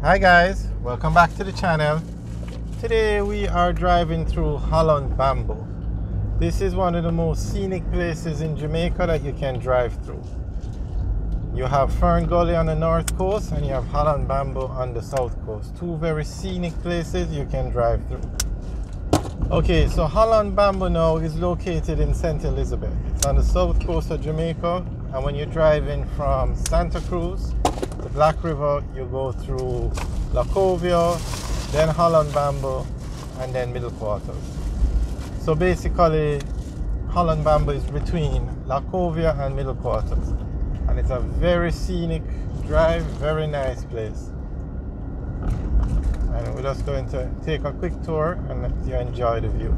Hi guys, welcome back to the channel. Today we are driving through Holland Bamboo. This is one of the most scenic places in Jamaica that you can drive through. You have Fern Gully on the north coast and you have Holland Bamboo on the south coast. Two very scenic places you can drive through. Okay, so Holland Bamboo now is located in St. Elizabeth. It's on the south coast of Jamaica, and when you're driving from Santa Cruz to Black River, you go through Lacovia, then Holland Bamboo, and then Middle Quarters. So basically, Holland Bamboo is between Lacovia and Middle Quarters, and it's a very scenic drive, very nice place. And we're just going to take a quick tour and let you enjoy the view.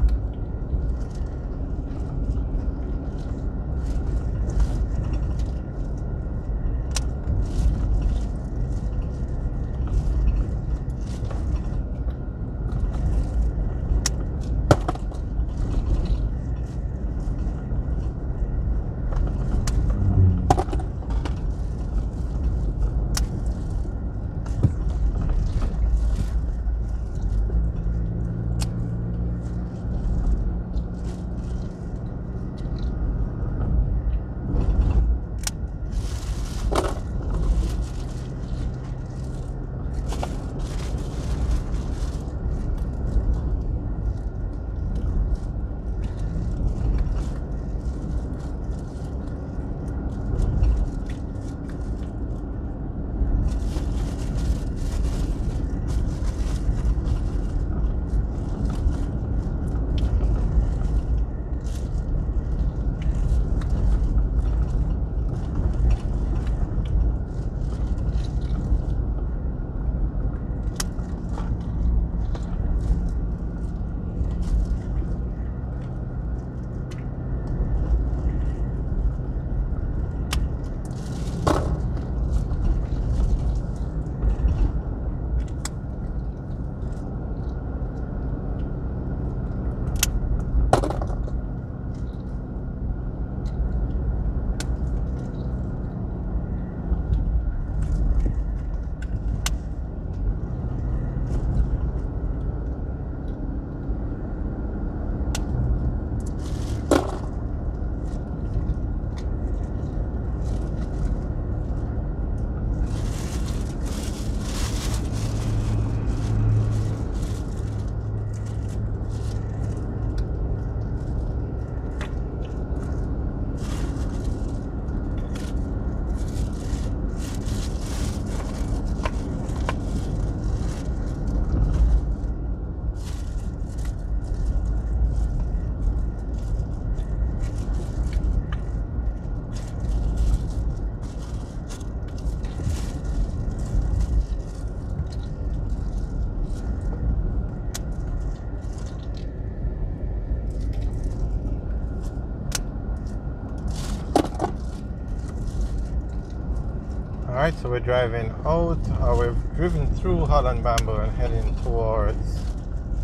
Alright, so we're driving out, or we've driven through Holland Bamboo and heading towards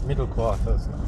Middle Quarters now.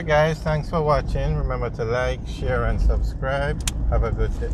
Alright guys, thanks for watching. Remember to like, share and subscribe. Have a good day.